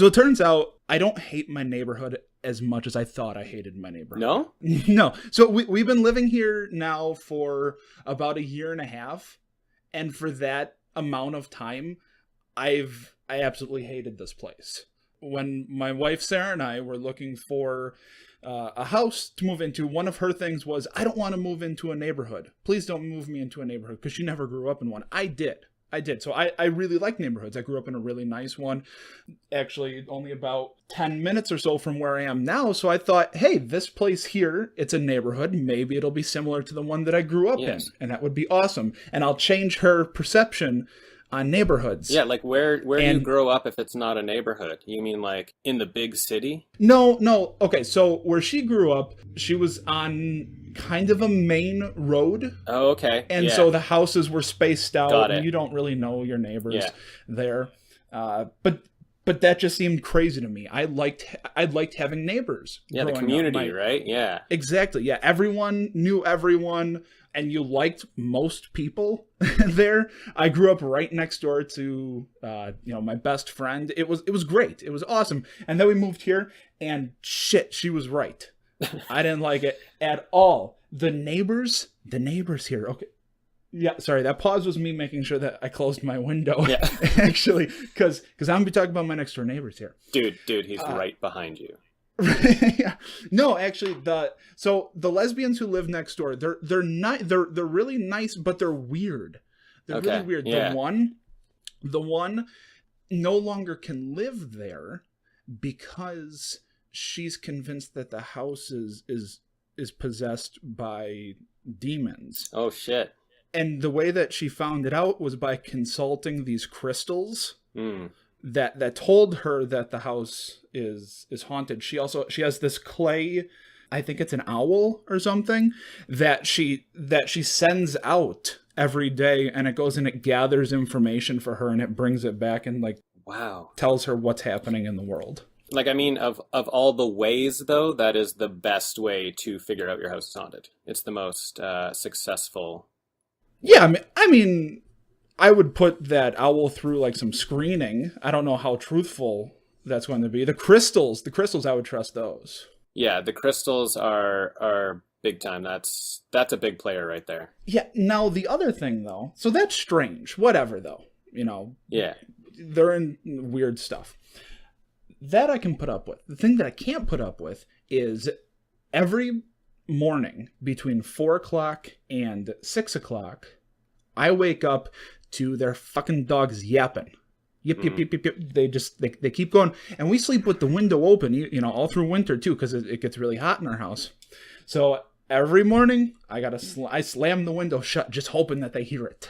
So it turns out I don't hate my neighborhood as much as I thought I hated my neighborhood. No? No. So we've been living here now for about a year and a half. And for that amount of time, I absolutely hated this place. When my wife Sarah and I were looking for a house to move into, one of her things was, I don't want to move into a neighborhood. Please don't move me into a neighborhood, because she never grew up in one. I did. So I really like neighborhoods. I grew up in a really nice one, actually only about 10 minutes or so from where I am now. So I thought, hey, this place here, it's a neighborhood. Maybe it'll be similar to the one that I grew up in. And that would be awesome. And I'll change her perception on neighborhoods. Yeah, like where do you grow up if it's not a neighborhood? You mean like in the big city? No. Okay, so where she grew up, she was on kind of a main road. Oh, okay. And so the houses were spaced out. Got it. And you don't really know your neighbors there. But that just seemed crazy to me. I liked having neighbors. Yeah, the community, right? Yeah. Exactly. Yeah, everyone knew everyone, and you liked most people there. I grew up right next door to my best friend. It was great. It was awesome. And then we moved here, and shit, she was right. I didn't like it at all. The neighbors here. Okay. Yeah, sorry, that pause was me making sure that I closed my window. Yeah. Actually, because I'm going to be talking about my next door neighbors here. Dude, he's right behind you. Yeah. No, actually, the lesbians who live next door, they're really nice, but they're weird. They're really weird. Yeah. The one no longer can live there because she's convinced that the house is possessed by demons. Oh shit. And the way that she found it out was by consulting these crystals that told her that the house is haunted. She has this clay, I think it's an owl or something, that she sends out every day, and it goes and it gathers information for her, and it brings it back and tells her what's happening in the world. Like, I mean, of all the ways, though, that is the best way to figure out your house is haunted. It's the most successful. Yeah, I mean, I would put that owl through like some screening. I don't know how truthful that's going to be. The crystals, I would trust those. Yeah, the crystals are big time. That's a big player right there. Yeah. Now the other thing, though, so that's strange. Whatever, though, Yeah. They're in weird stuff. That I can put up with. The thing that I can't put up with is every morning between 4 o'clock and 6 o'clock, I wake up to their fucking dogs yapping. Yip, yip, yip, yip, yip. They keep going. And we sleep with the window open, all through winter, too, because it gets really hot in our house. So every morning, I slam the window shut, just hoping that they hear it.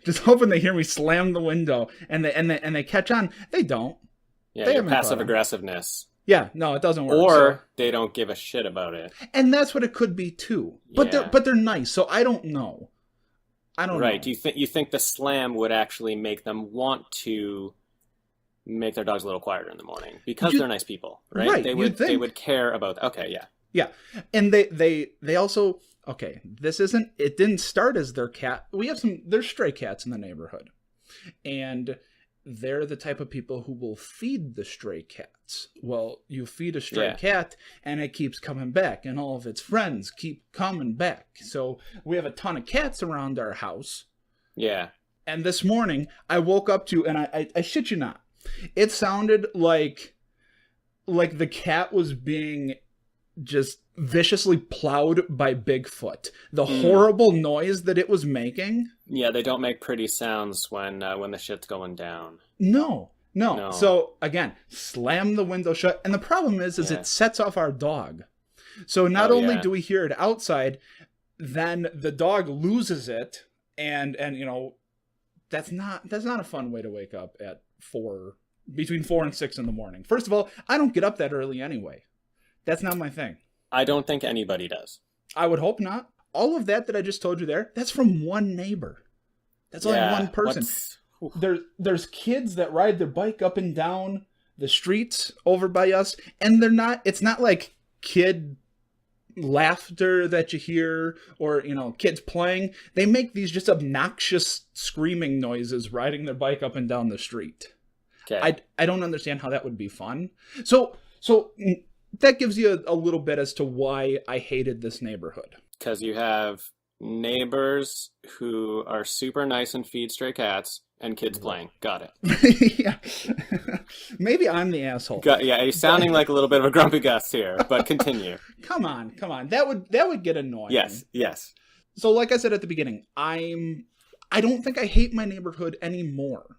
Just hoping they hear me slam the window, and they catch on. They don't. Yeah, your passive aggressiveness. Yeah, no, it doesn't work. Or they don't give a shit about it. And that's what it could be too. But they're nice, so I don't know. Right. Do you think the slam would actually make them want to make their dogs a little quieter in the morning because they're nice people, right? Right. They would care about. Okay, yeah. Yeah. And they also, okay, it didn't start as their cat. There's stray cats in the neighborhood. And they're the type of people who will feed the stray cats. Well, you feed a stray cat, and it keeps coming back, and all of its friends keep coming back. So we have a ton of cats around our house. Yeah. And this morning, I woke up to, and I shit you not, it sounded like the cat was being just viciously plowed by Bigfoot. The horrible noise that it was making. Yeah, they don't make pretty sounds when the shit's going down. No. So again, slam the window shut, and the problem is it sets off our dog. So not only do we hear it outside, then the dog loses it, and that's not a fun way to wake up at between 4 and 6 in the morning. First of all, I don't get up that early anyway. That's not my thing. I don't think anybody does. I would hope not. All of that I just told you there, that's from one neighbor. That's only one person. There's kids that ride their bike up and down the streets over by us, and it's not like kid laughter that you hear or, kids playing. They make these just obnoxious screaming noises riding their bike up and down the street. Okay. I don't understand how that would be fun. So that gives you a little bit as to why I hated this neighborhood. Because you have neighbors who are super nice and feed stray cats, and kids playing. Got it. Yeah. Maybe I'm the asshole. Yeah, you're sounding like a little bit of a grumpy Gus here, but continue. Come on. That would get annoying. Yes. So like I said at the beginning, I don't think I hate my neighborhood anymore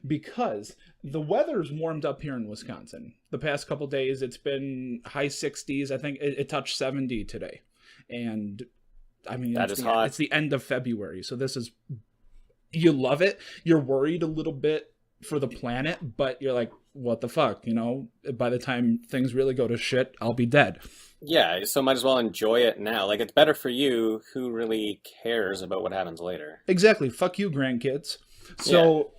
because the weather's warmed up here in Wisconsin. The past couple days, it's been high 60s. I think it touched 70 today. And I mean, that is hot. It's the end of February. So this is, you love it. You're worried a little bit for the planet, but you're like, what the fuck? You know, by the time things really go to shit, I'll be dead. Yeah, so might as well enjoy it now. Like, it's better for you. Who really cares about what happens later? Exactly. Fuck you, grandkids. So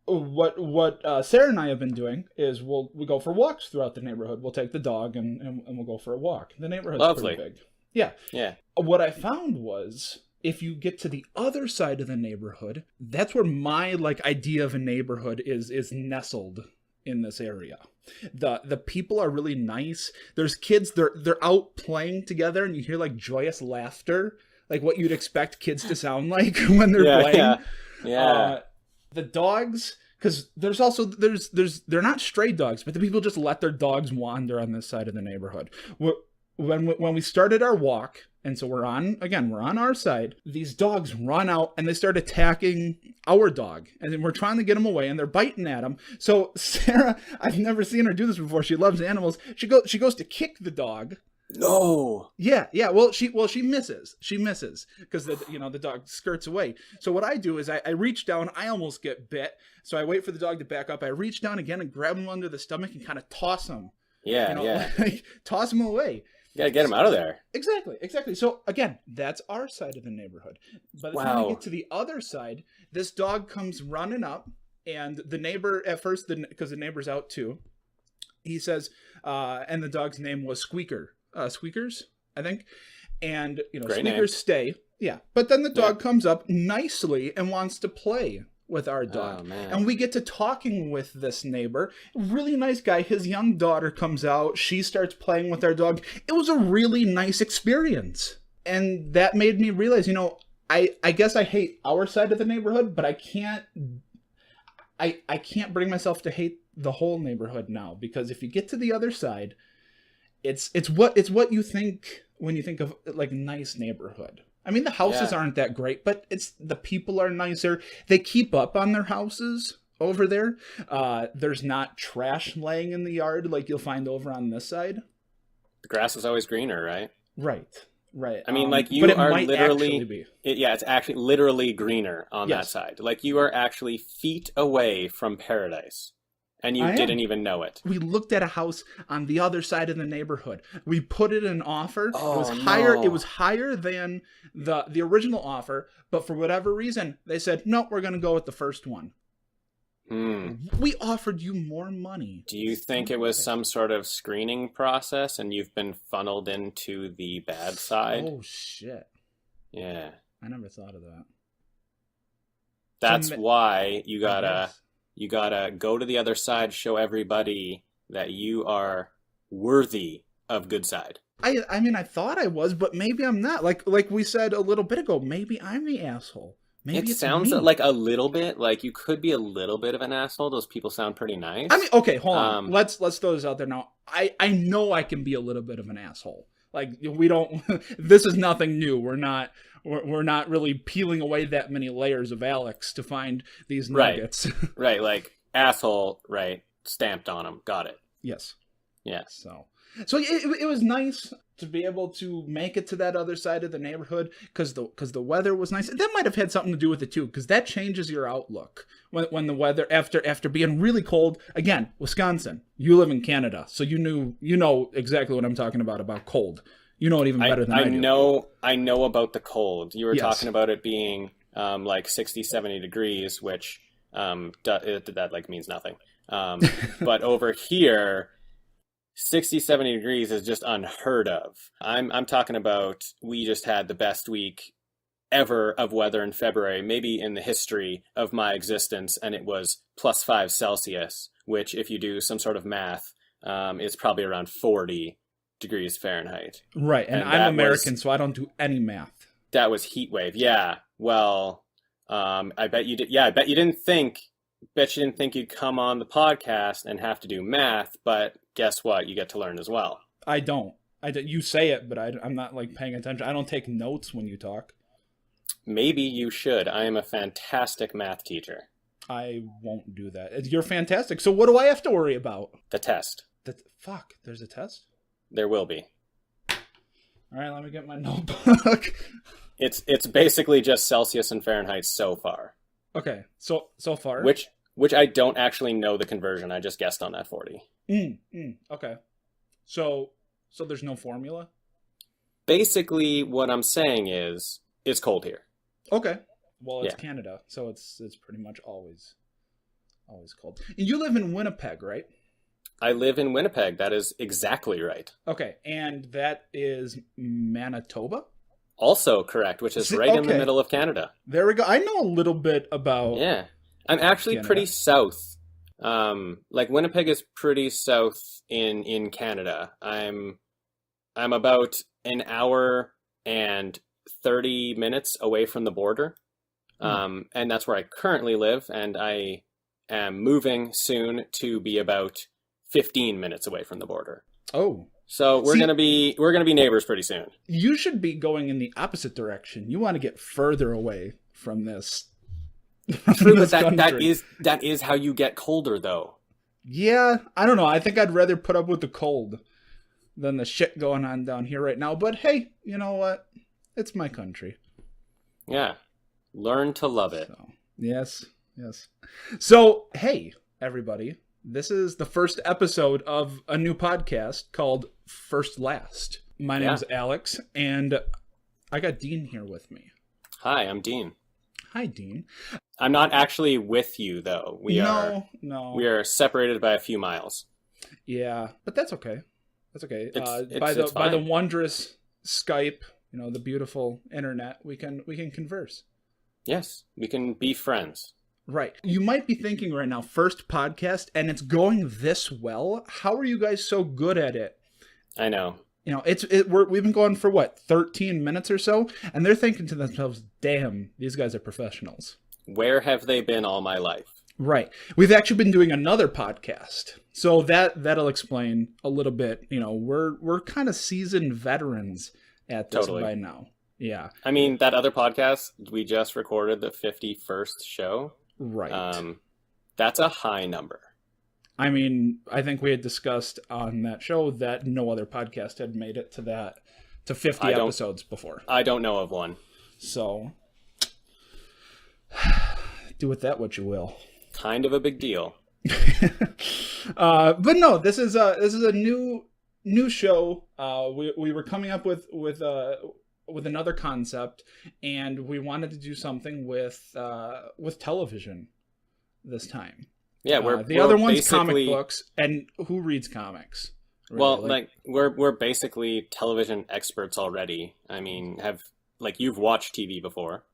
what Sarah and I have been doing is we go for walks throughout the neighborhood. We'll take the dog and we'll go for a walk. The neighborhood's pretty big. Yeah. What I found was if you get to the other side of the neighborhood, that's where my idea of a neighborhood is nestled in this area. The people are really nice. There's kids, they're out playing together, and you hear joyous laughter, like what you'd expect kids to sound like when they're playing. Yeah. The dogs, because there's they're not stray dogs, but the people just let their dogs wander on this side of the neighborhood. When we started our walk, and so we're on our side, these dogs run out and they start attacking our dog. And then we're trying to get them away and they're biting at them. So Sarah, I've never seen her do this before. She loves animals. She goes to kick the dog. No. Yeah. Well, she misses. She misses because the dog skirts away. So what I do is I reach down. I almost get bit. So I wait for the dog to back up. I reach down again and grab him under the stomach and kind of toss him. Yeah. Toss him away. You gotta get him out of there. Exactly. So again, that's our side of the neighborhood. By the time we get to the other side, this dog comes running up, and the neighbor at first, because the neighbor's out too, he says, and the dog's name was Squeakers, I think, and Great Squeakers name. Stay, yeah. But then the dog comes up nicely and wants to play with our dog. Oh, and we get to talking with this neighbor, really nice guy. His young daughter comes out, she starts playing with our dog. It was a really nice experience, and that made me realize, I guess I hate our side of the neighborhood, but I can't bring myself to hate the whole neighborhood now, because if you get to the other side, it's what you think when you think of nice neighborhood. I mean, the houses aren't that great, but the people are nicer. They keep up on their houses over there. There's not trash laying in the yard like you'll find over on this side. The grass is always greener, right? Right. I mean, you are literally... it's actually literally greener on that side. You are actually feet away from paradise. And you didn't even know it. We looked at a house on the other side of the neighborhood. We put it in an offer. Oh, it was higher. No. It was higher than the original offer, but for whatever reason, they said, no, we're going to go with the first one. We offered you more money. Do you think it was some sort of screening process and you've been funneled into the bad side? Oh, shit. Yeah. I never thought of that. That's why you gotta go to the other side, show everybody that you are worthy of good side. I mean, I thought I was, but maybe I'm not. Like we said a little bit ago, maybe I'm the asshole. Maybe it sounds like a little bit, you could be a little bit of an asshole. Those people sound pretty nice. I mean, okay, hold on. Let's throw this out there now. I know I can be a little bit of an asshole. We don't, this is nothing new. We're not really peeling away that many layers of Alex to find these nuggets. Right. Asshole, right. Stamped on them. Got it. Yes. Yeah. So it was nice to be able to make it to that other side of the neighborhood because the weather was nice. That might have had something to do with it too, because that changes your outlook when the weather after being really cold. Again, Wisconsin. You live in Canada, so you know exactly what I'm talking about cold. You know it even better than I do. I know about the cold. You were talking about it being 60, 70 degrees, which that means nothing. But over here, 60, 70 degrees is just unheard of. I'm talking about we just had the best week ever of weather in February, maybe in the history of my existence, and it was +5 Celsius, which if you do some sort of math, is probably around 40 degrees Fahrenheit. Right, and I'm American, so I don't do any math. That was heat wave. Yeah. Well, I bet you did. Yeah, I bet you didn't think you'd come on the podcast and have to do math, but guess what? You get to learn as well. I don't. You say it, but I'm not like paying attention. I don't take notes when you talk. Maybe you should. I am a fantastic math teacher. I won't do that. You're fantastic. So what do I have to worry about? The test. Fuck, there's a test? There will be. All right, let me get my notebook. It's basically just Celsius and Fahrenheit so far. Okay, so far. Which I don't actually know the conversion. I just guessed on that 40. Okay. So there's no formula? Basically, what I'm saying is, it's cold here. Okay. Well, it's Canada, so it's pretty much always cold. And you live in Winnipeg, right? I live in Winnipeg. That is exactly right. Okay, and that is Manitoba? Also correct, which is right in the middle of Canada. There we go. I know a little bit about... Yeah. I'm actually Canada. Pretty south. Like Winnipeg is pretty south in Canada. I'm about an hour and 30 minutes away from the border. And that's where I currently live, and I am moving soon to be about 15 minutes away from the border. Oh. So we're gonna be neighbors pretty soon. You should be going in the opposite direction. You want to get further away from this. True, but that is how you get colder, though. Yeah, I don't know. I think I'd rather put up with the cold than the shit going on down here right now. But hey, you know what? It's my country. Yeah. Learn to love it. So, yes. So, hey, everybody. This is the first episode of a new podcast called First Last. My name's Alex, and I got Dean here with me. Hi, I'm Dean. Hi, Dean. I'm not actually with you, though. We are separated by a few miles. Yeah, but that's okay. That's okay. It's by the wondrous Skype, the beautiful internet, we can converse. Yes, we can be friends. Right. You might be thinking right now, first podcast, and it's going this well. How are you guys so good at it? I know. We've been going for 13 minutes or so, and they're thinking to themselves, "Damn, these guys are professionals." Where have they been all my life? Right. We've actually been doing another podcast, so that'll explain a little bit. We're kind of seasoned veterans at this by now. Yeah. I mean, that other podcast, we just recorded the 51st show. Right. That's a high number. I mean, I think we had discussed on that show that no other podcast had made it to 50 episodes before. I don't know of one. So, do with that what you will. Kind of a big deal. But no, this is a new show. We were coming up with another concept, and we wanted to do something with television this time. Yeah, the other one's comic books, and who reads comics? Really? Well, we're basically television experts already. I mean, you've watched TV before?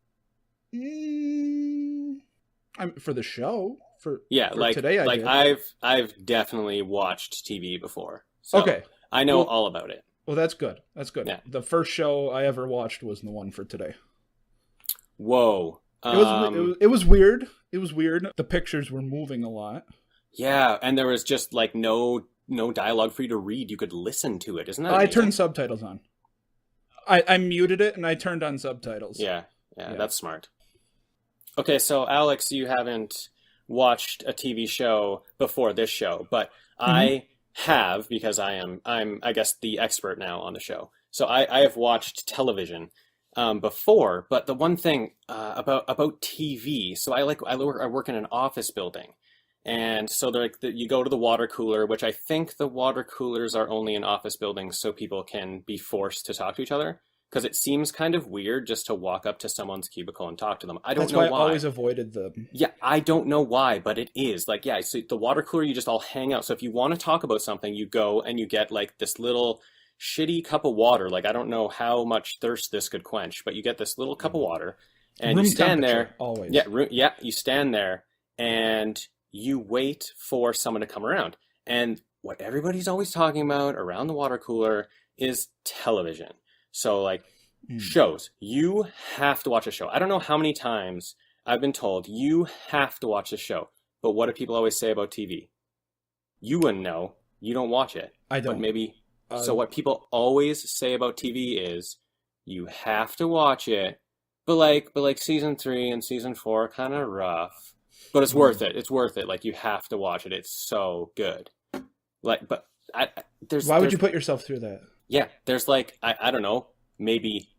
For the show. For today, I did. I've definitely watched TV before. So okay, I know all about it. Well, that's good. Yeah. The first show I ever watched was the one for today. Whoa. It was weird. It was weird. The pictures were moving a lot. Yeah, and there was just no dialogue for you to read. You could listen to it. Isn't that amazing? I turned subtitles on. I muted it and I turned on subtitles. Yeah, that's smart. Okay, so Alex, you haven't watched a TV show before this show, but I have, because I'm I guess the expert now on the show. So I have watched television before, but the one thing about TV, so I work in an office building, and so you go to the water cooler, which I think the water coolers are only in office buildings so people can be forced to talk to each other, because it seems kind of weird just to walk up to someone's cubicle and talk to them. I don't know why. That's why I always avoided them. Yeah, I don't know why, but it is. So the water cooler, you just all hang out. So if you want to talk about something, you go and you get this little shitty cup of water. Like, I don't know how much thirst this could quench, but you get this little cup of water and room you stand there. Always. Yeah, you stand there and you wait for someone to come around. And what everybody's always talking about around the water cooler is television. So, like, shows. You have to watch a show. I don't know how many times I've been told you have to watch a show. But what do people always say about TV? You wouldn't know. You don't watch it. I don't. But maybe. So what people always say about TV is you have to watch it. But like season 3 and season 4 are kind of rough. But it's worth it. It's worth it. Like, you have to watch it. It's so good. Like, but why would you put yourself through that? Yeah, there's like, I don't know, maybe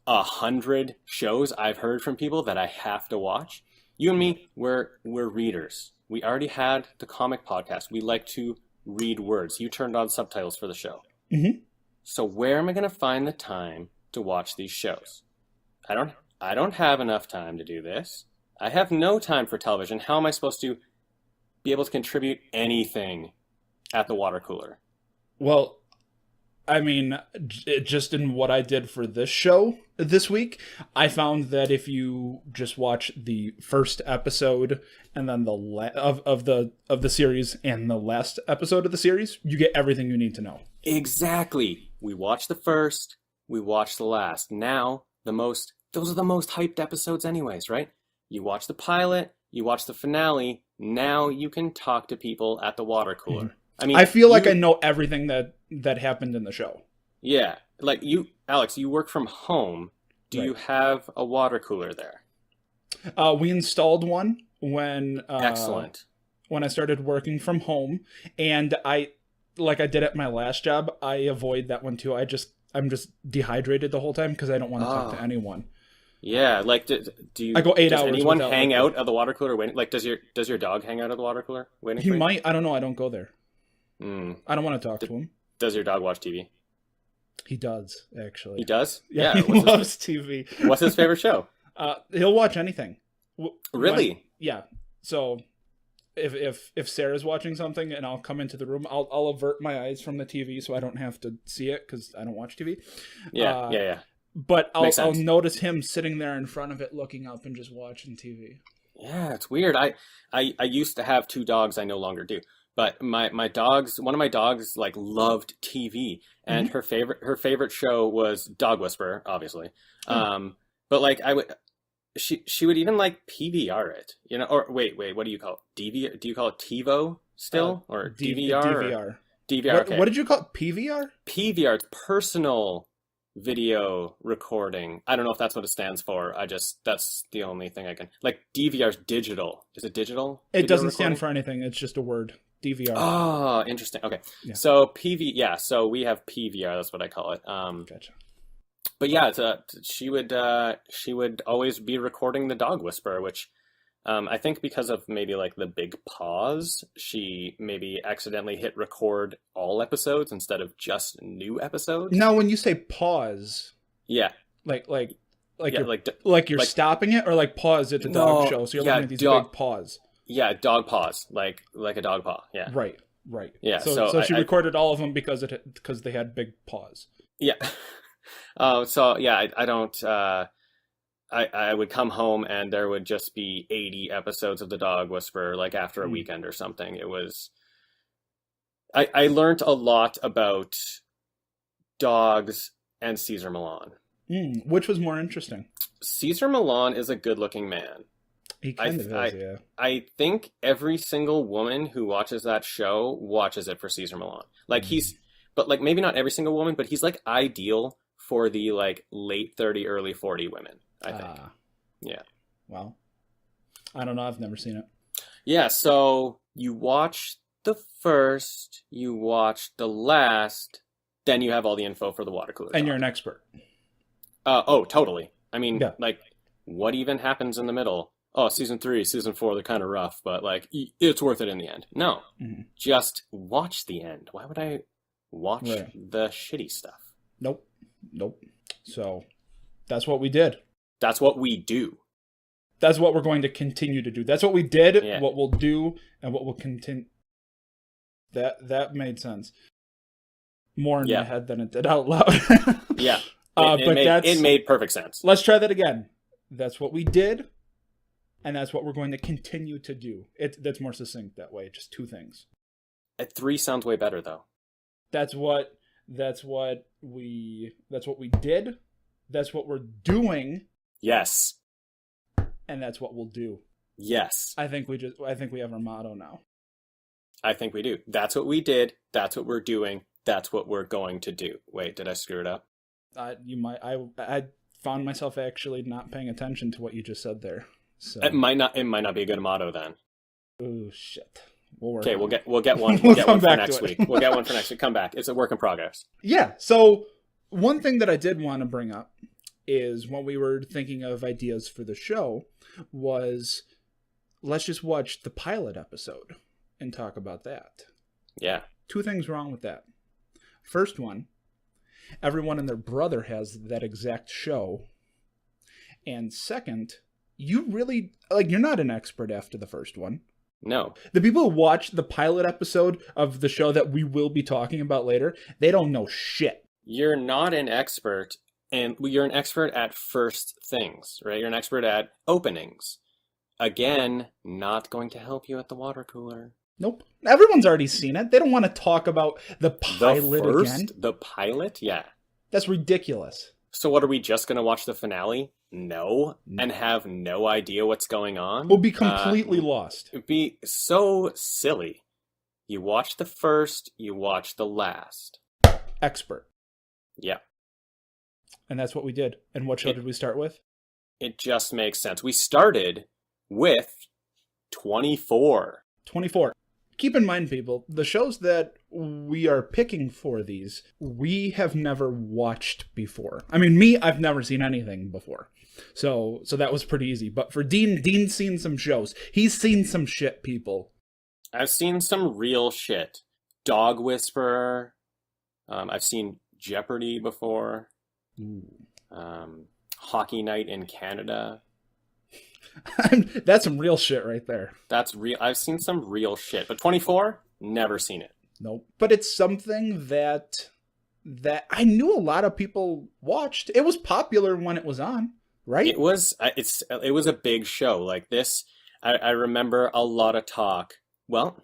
100 shows I've heard from people that I have to watch. You and me, we're readers. We already had the comic podcast. We like to read words. You turned on subtitles for the show. Mm-hmm. So where am I going to find the time to watch these shows? I don't have enough time to do this. I have no time for television. How am I supposed to be able to contribute anything at the water cooler? Well, I mean, just in what I did for this show this week, I found that if you just watch the first episode and then of the series and the last episode of the series, you get everything you need to know. Exactly. We watched the first, we watched the last. Now, those are the most hyped episodes anyways, right? You watch the pilot, you watch the finale, now you can talk to people at the water cooler. Mm-hmm. I mean, I feel like I know everything that happened in the show. Yeah. Like, Alex, you work from home. Do you have a water cooler there? We installed one when Excellent. When I started working from home, and I did at my last job, I avoid that one too. I'm just dehydrated the whole time because I don't want to talk to anyone. Yeah, like do you? I go 8 hours. Does anyone hang out at the water cooler waiting? Like, does your dog hang out at the water cooler waiting? He for you? might. I don't know. I don't go there. I don't want to talk to him. Does your dog watch TV? He does, actually. He does? Yeah, he loves TV. What's his favorite show? He'll watch anything. Really? Yeah. So if Sarah's watching something and I'll come into the room, I'll avert my eyes from the TV so I don't have to see it because I don't watch TV. Yeah. But I'll notice him sitting there in front of it, looking up and just watching TV. Yeah, it's weird. I used to have 2 dogs. I no longer do. But one of my dogs like loved TV, and her favorite show was Dog Whisperer, obviously. But like she would even like PVR it, you know, or wait, what do you call it? DVR? Do you call it TiVo still, or DVR? DVR. DVR. Okay. What did you call it? PVR? PVR. It's personal video recording. I don't know if that's what it stands for. That's the only thing I can, like, DVR is digital. Is it digital? It doesn't stand for anything. It's just a word. DVR. Oh, interesting. Okay. Yeah. So so we have PVR, that's what I call it. Gotcha. But yeah, she would always be recording the Dog Whisperer, which I think because of maybe like the big pause, she maybe accidentally hit record all episodes instead of just new episodes. Now, when you say pause, yeah, you're stopping it, or like pause at the dog show, so you're looking at these big pause. Yeah, dog paws, like a dog paw. Yeah, right. Yeah, so she recorded all of them because they had big paws. Yeah. So yeah, I don't. I would come home and there would just be 80 episodes of the Dog Whisperer, like after a weekend or something. It was. I learned a lot about dogs and Cesar Millan. Which was more interesting? Cesar Millan is a good-looking man. He kind of is, yeah. I think every single woman who watches that show watches it for Cesar Millan. Like but like maybe not every single woman, but he's like ideal for the like late 30, early 40 women, I think. Yeah. Well, I don't know. I've never seen it. Yeah. So you watch the first, you watch the last, then you have all the info for the water cooler. And you're an expert. Oh, totally. I mean, like, what even happens in the middle? Oh, season 3, season 4, they're kind of rough, but like, it's worth it in the end. No, just watch the end. Why would I watch the shitty stuff? Nope. So that's what we did. That's what we do. That's what we're going to continue to do. That's what we did, what we'll do, and what we'll continue. That made sense. more in my head than it did out loud. Yeah. It made perfect sense. Let's try that again. That's what we did, and that's what we're going to continue to do. That's more succinct that way. Just two things. 3 sounds way better, though. That's what we did. That's what we're doing. Yes. And that's what we'll do. Yes. I think we have our motto now. I think we do. That's what we did. That's what we're doing. That's what we're going to do. Wait, did I screw it up? You might. I found myself actually not paying attention to what you just said there. So it might not be a good motto then. Oh shit. Okay, we'll get one. We'll get come one for back next to it. week. We'll get one for next week. Come back. It's a work in progress. Yeah. So one thing that I did want to bring up is when we were thinking of ideas for the show was let's just watch the pilot episode and talk about that. Yeah. 2 things wrong with that. First one, everyone and their brother has that exact show. And second, you're not an expert after the first one. No. The people who watch the pilot episode of the show that we will be talking about later, they don't know shit. You're not an expert, and you're an expert at first things, right? You're an expert at openings. Again, not going to help you at the water cooler. Nope. Everyone's already seen it. They don't want to talk about the pilot again. The pilot? Yeah. That's ridiculous. So what, are we just going to watch the finale? No. And have no idea what's going on? We'll be completely lost. It'd be so silly. You watch the first, you watch the last. Expert. Yeah. And that's what we did. And what show did we start with? It just makes sense. We started with 24. 24. Keep in mind, people, the shows that we are picking for these, we have never watched before. I mean, me, I've never seen anything before. So that was pretty easy. But for Dean's seen some shows. He's seen some shit, people. I've seen some real shit. Dog Whisperer. I've seen Jeopardy before. Hockey Night in Canada. That's some real shit right there. That's real. I've seen some real shit. But 24, never seen it. Nope. But it's something that I knew a lot of people watched. It was popular when it was on, right? It was a big show. Like this, I remember a lot of talk. Well,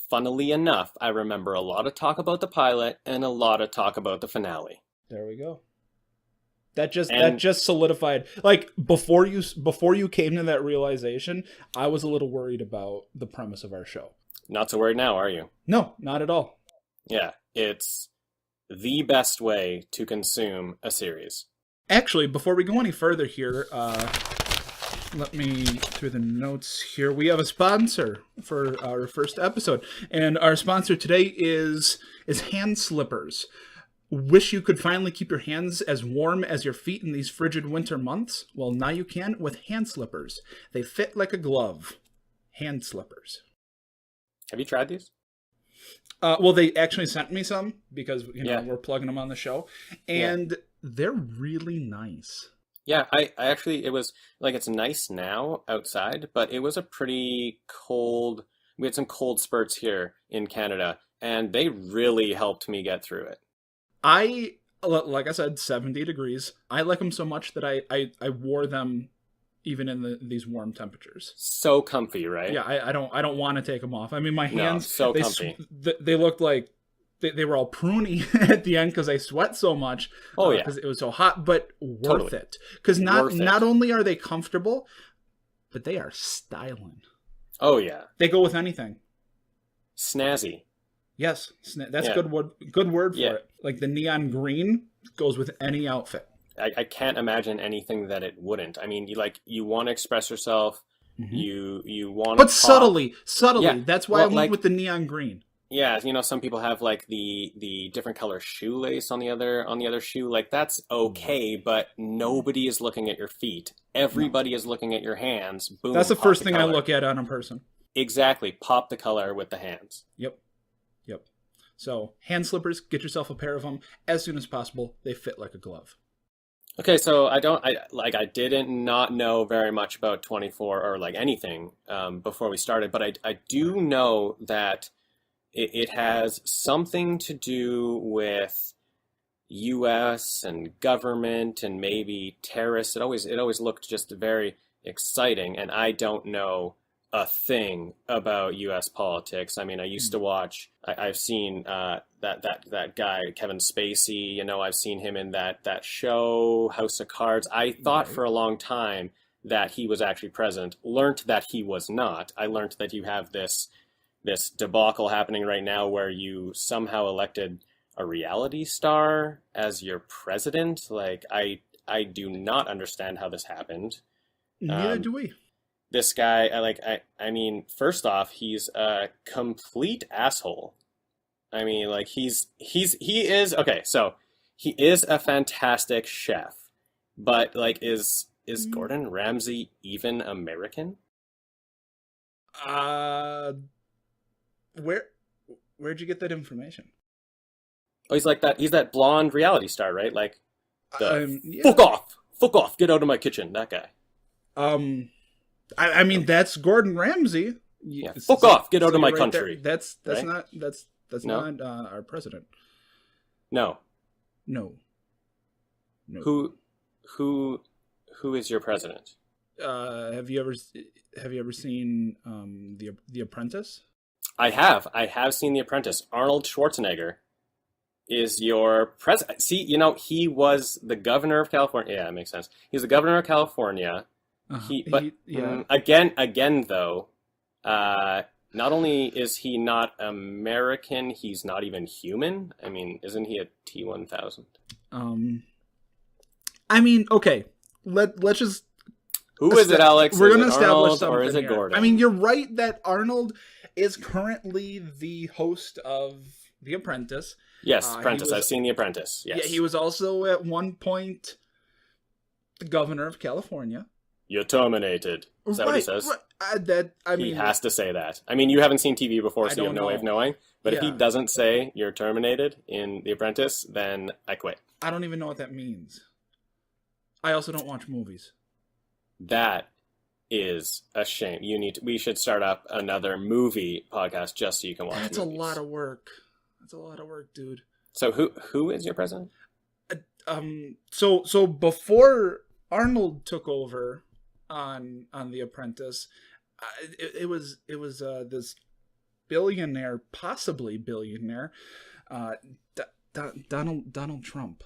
funnily enough, I remember a lot of talk about the pilot and a lot of talk about the finale. There we go. That just solidified. Like before you came to that realization, I was a little worried about the premise of our show. Not so worried now, are you? No, not at all. Yeah, it's the best way to consume a series. Actually, before we go any further here, let me through the notes here. We have a sponsor for our first episode, and our sponsor today is Hand Slippers. Wish you could finally keep your hands as warm as your feet in these frigid winter months? Well, now you can with Hand Slippers. They fit like a glove. Hand Slippers. Have you tried these? Well, they actually sent me some because we're plugging them on the show, and they're really nice. Yeah, I actually, it was like, it's nice now outside, but it was a pretty cold. We had some cold spurts here in Canada, and they really helped me get through it. Like I said, 70 degrees. I like them so much that I wore them even in these warm temperatures. So comfy, right? Yeah, I don't want to take them off. I mean, my hands, so comfy. They looked like they were all pruny at the end because I sweat so much. Oh yeah, because it was so hot, but worth it. Because not only are they comfortable, but they are styling. Oh yeah, they go with anything. Snazzy. Yes, that's good word for it. Like the neon green goes with any outfit. I can't imagine anything that it wouldn't. I mean, you want to express yourself. Mm-hmm. You want to But subtly. Yeah. That's why I went with the neon green. Yeah, some people have like the different color shoelace on the other shoe. Like that's okay, but nobody is looking at your feet. Everybody is looking at your hands. Boom. That's the first thing I look at on a person. Exactly. Pop the color with the hands. Yep. So, hand slippers, get yourself a pair of them as soon as possible. They fit like a glove. Okay, so I didn't not know very much about 24 or like anything before we started, but I do know that it has something to do with U.S. and government and maybe terrorists. It always looked just very exciting, and I don't know a thing about U.S. politics. I mean, I used to watch. I've seen that guy Kevin Spacey. You know, I've seen him in that show House of Cards. I thought for a long time that he was actually president. Learned that he was not. I learned that you have this debacle happening right now where you somehow elected a reality star as your president. Like, I do not understand how this happened. Neither do we. This guy, I mean, first off, he's a complete asshole. I mean, like, he is okay. So he is a fantastic chef, but like, is Gordon Ramsay even American? Where'd you get that information? Oh, he's like that. He's that blonde reality star, right? Like, yeah. fuck off, get out of my kitchen. That guy. I mean, that's Gordon Ramsay. Yeah, fuck off, get out of my country. That's right? not our president. No. Who is your president? Have you ever seen the Apprentice? I have seen The Apprentice. Arnold Schwarzenegger is your president. See, you know, he was the governor of California. Yeah, it makes sense. He's the governor of California. Again, though, not only is he not American, he's not even human. I mean, isn't he a T-1000? I mean, okay. Let's just. Who is it, Alex? We're going to establish Arnold, something or is it here. Gordon? I mean, you're right that Arnold is currently the host of The Apprentice. Yes, Apprentice. I've seen The Apprentice. Yes. Yeah, he was also at one point the governor of California. You're terminated. Is that what he says? Right. He has to say that. I mean, you haven't seen TV before, so you have no way of knowing. But if he doesn't say you're terminated in The Apprentice, then I quit. I don't even know what that means. I also don't watch movies. That is a shame. We should start up another movie podcast just so you can watch movies. That's a lot of work. That's a lot of work, dude. So who is your president? So before Arnold took over on The Apprentice, it was this billionaire, possibly billionaire, Donald Trump.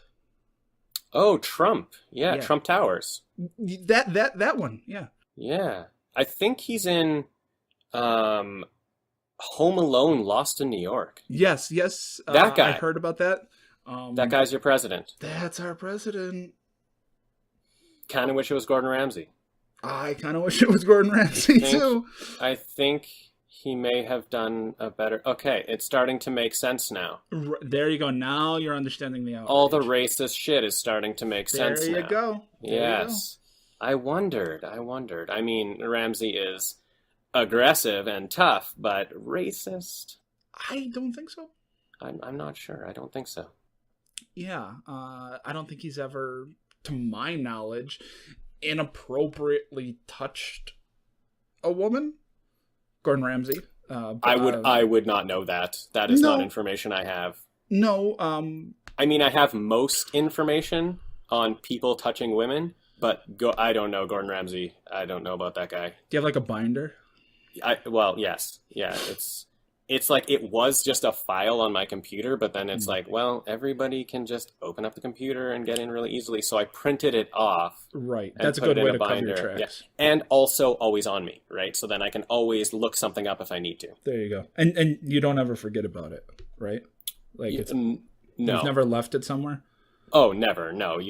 Oh, Trump. Yeah, Trump Towers. That one, yeah. Yeah. I think he's in Home Alone, Lost in New York. Yes. That guy. I heard about that. That guy's your president. That's our president. Kind of wish it was Gordon Ramsay. I kind of wish it was Gordon Ramsay, too. I think he may have done a better... Okay, it's starting to make sense now. There you go. Now you're understanding the outrage. All the racist shit is starting to make sense now. There you go. Yes. I wondered. I mean, Ramsay is aggressive and tough, but racist? I don't think so. I'm not sure. I don't think so. Yeah. I don't think he's ever, to my knowledge, inappropriately touched a woman. Gordon Ramsay. I would not know that. That is not information I have. No. I mean, I have most information on people touching women, but I don't know Gordon Ramsay. I don't know about that guy. Do you have like a binder? Well, yes. Yeah, it's like it was just a file on my computer, but then it's like, well, everybody can just open up the computer and get in really easily. So I printed it off. Right. That's a good way to cover your tracks. Yeah. And also always on me, right? So then I can always look something up if I need to. There you go. And you don't ever forget about it, right? Like no. You've never left it somewhere? Oh, never. No.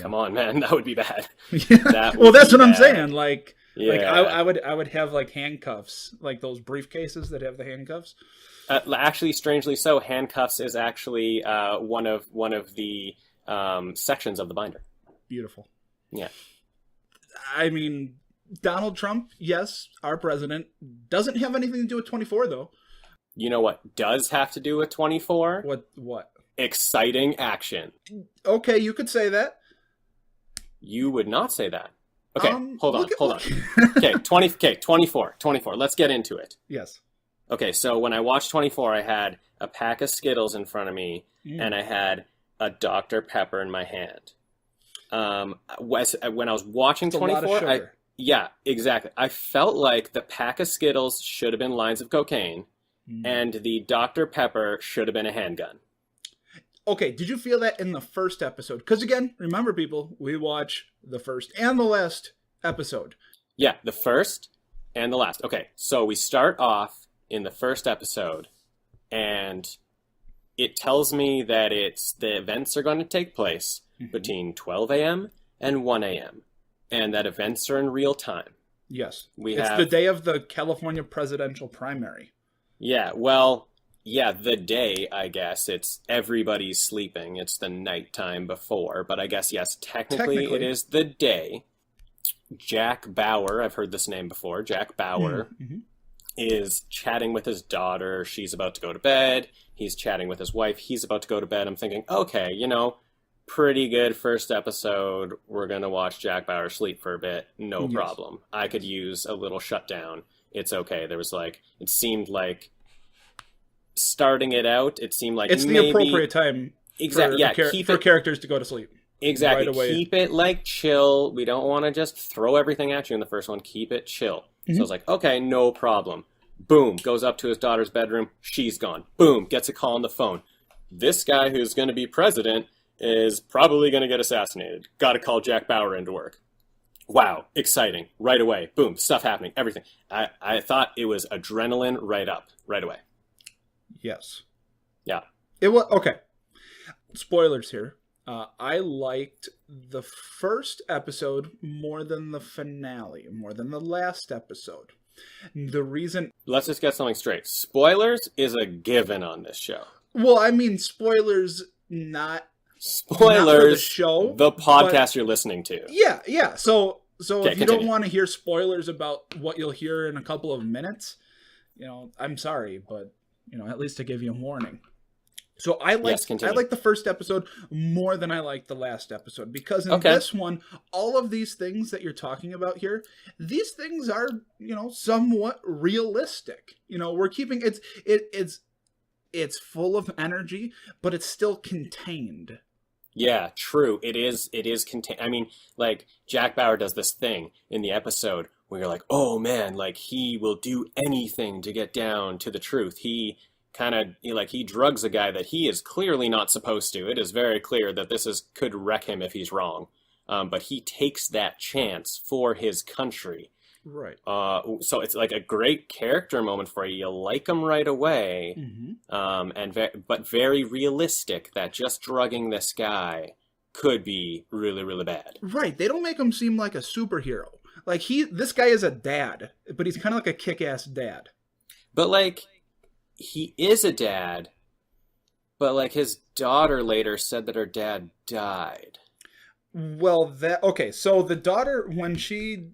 Come on, man. That would be bad. Yeah. Well, that's what I'm saying. Like... Yeah. Like I would have like handcuffs, like those briefcases that have the handcuffs. Actually, strangely so, handcuffs is actually one of the sections of the binder. Beautiful. Yeah. I mean, Donald Trump, yes, our president, doesn't have anything to do with 24 though. You know what does have to do with 24? What? Exciting action. Okay, you could say that. You would not say that. Okay, hold on. Okay, 24. Let's get into it. Yes. Okay, so when I watched 24, I had a pack of Skittles in front of me, and I had a Dr. Pepper in my hand. When I was watching 24, yeah, exactly. I felt like the pack of Skittles should have been lines of cocaine, and the Dr. Pepper should have been a handgun. Okay, did you feel that in the first episode? Because again, remember people, we watch the first and the last episode. Yeah, the first and the last. Okay, so we start off in the first episode, and it tells me that the events are going to take place between 12 a.m. and 1 a.m., and that events are in real time. Yes. It's the day of the California presidential primary. Yeah, well, yeah, the day, I guess. It's everybody's sleeping. It's the nighttime before, but I guess, yes, technically it is the day. Jack Bauer, I've heard this name before, Jack Bauer, is chatting with his daughter. She's about to go to bed. He's chatting with his wife. He's about to go to bed. I'm thinking, okay, pretty good first episode. We're going to watch Jack Bauer sleep for a bit. No problem. I could use a little shutdown. It's okay. There was it seemed like starting it out, it seemed like it's the appropriate time for characters to go to sleep. Exactly. Right away. Keep it chill. We don't want to just throw everything at you in the first one. Keep it chill. So I was like, okay, no problem. Boom, goes up to his daughter's bedroom. She's gone. Boom, gets a call on the phone. This guy who's going to be president is probably going to get assassinated. Got to call Jack Bauer into work. Wow, exciting. Right away. Boom, stuff happening, everything. I thought it was adrenaline right away. Yes. Yeah. It was, okay. Spoilers here. I liked the first episode more than the finale, more than the last episode. The reason... Let's just get something straight. Spoilers is a given on this show. Well, I mean, spoilers not... Spoilers, not for the show, the podcast you're listening to. Yeah. So if you don't want to hear spoilers about what you'll hear in a couple of minutes, I'm sorry, but at least to give you a warning. So I like the first episode more than I like the last episode, because in this one, all of these things that you're talking about here, these things are somewhat realistic. We're keeping it's full of energy, but it's still contained. Yeah, true. It is contained. I mean, Jack Bauer does this thing in the episode where you're like, oh man, he will do anything to get down to the truth. He kind of he drugs a guy that he is clearly not supposed to. It is very clear that this could wreck him if he's wrong. But he takes that chance for his country. Right. So it's a great character moment for you. You like him right away. But very realistic that just drugging this guy could be really, really bad. Right. They don't make him seem like a superhero. This guy is a dad, but he's kind of like a kick-ass dad. But he is a dad, but his daughter later said that her dad died. Well, so the daughter, when she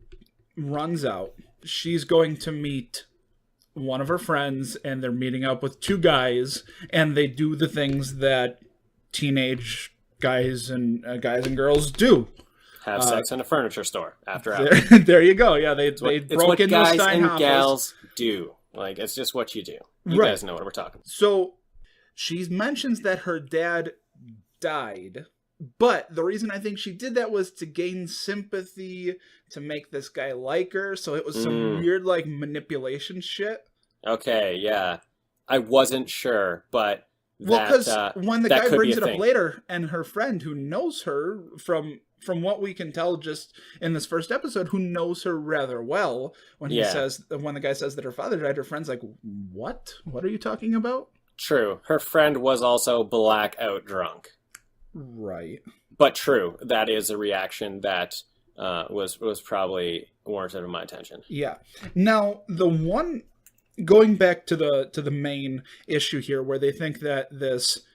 runs out, she's going to meet one of her friends, and they're meeting up with two guys, and they do the things that teenage guys and girls do. Have sex in a furniture store after hours. There you go. Yeah, they broke into guys Steinhoffers. And gals do. It's just what you do. You guys know what we're talking. So she mentions that her dad died, but the reason I think she did that was to gain sympathy, to make this guy like her. So it was some weird manipulation shit. Okay, yeah. I wasn't sure, but because when the guy brings it up later, and her friend who knows her from what we can tell just in this first episode, who knows her rather well, when the guy says that her father died, her friend's like, what are you talking about? True. Her friend was also blackout drunk. Right. But true. That is a reaction that was probably warranted of my attention. Yeah. Now, going back to the main issue here, where they think that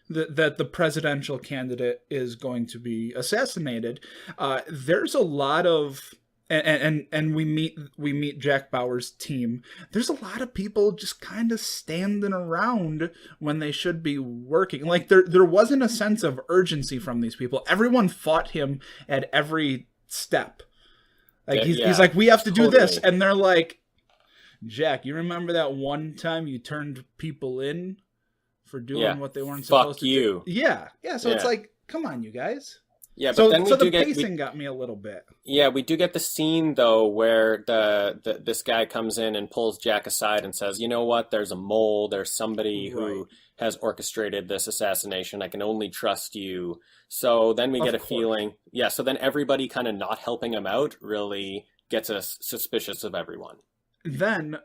that the presidential candidate is going to be assassinated, there's a lot of and we meet Jack Bauer's team. There's a lot of people just kind of standing around when they should be working. There wasn't a sense of urgency from these people. Everyone fought him at every step. He's like, we have to do this, and they're like, Jack, you remember that one time you turned people in for doing what they weren't supposed to do? Yeah. So it's like, come on, you guys. Yeah, but then the pacing got me a little bit. Yeah, we do get the scene though where this guy comes in and pulls Jack aside and says, "You know what? There's a mole. There's somebody who has orchestrated this assassination. I can only trust you." So then we get a feeling. Yeah. So then everybody kind of not helping him out really gets us suspicious of everyone. Then,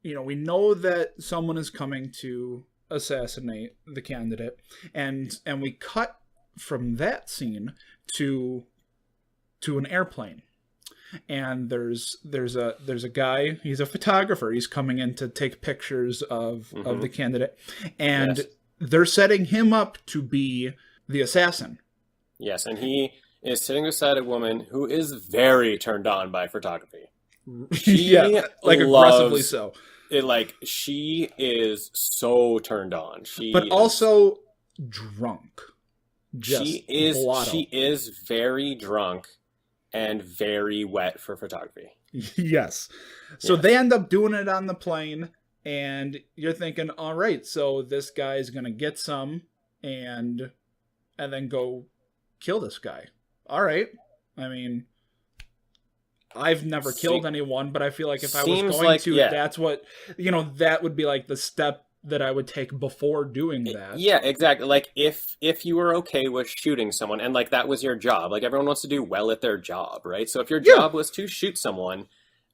we know that someone is coming to assassinate the candidate, and we cut from that scene to an airplane, and there's a guy. He's a photographer. He's coming in to take pictures of the candidate, and they're setting him up to be the assassin. Yes, and he is sitting beside a woman who is very turned on by photography. Aggressively so. She is so turned on. But also drunk. She is very drunk and very wet for photography. Yes. So they end up doing it on the plane, and you're thinking, all right, so this guy's going to get some and then go kill this guy. All right. I mean, I've never killed anyone, but I feel like if I was going to, that's what, that would be like the step that I would take before doing that. Yeah, exactly. Like if you were okay with shooting someone and like that was your job, like everyone wants to do well at their job, right? So if your job was to shoot someone,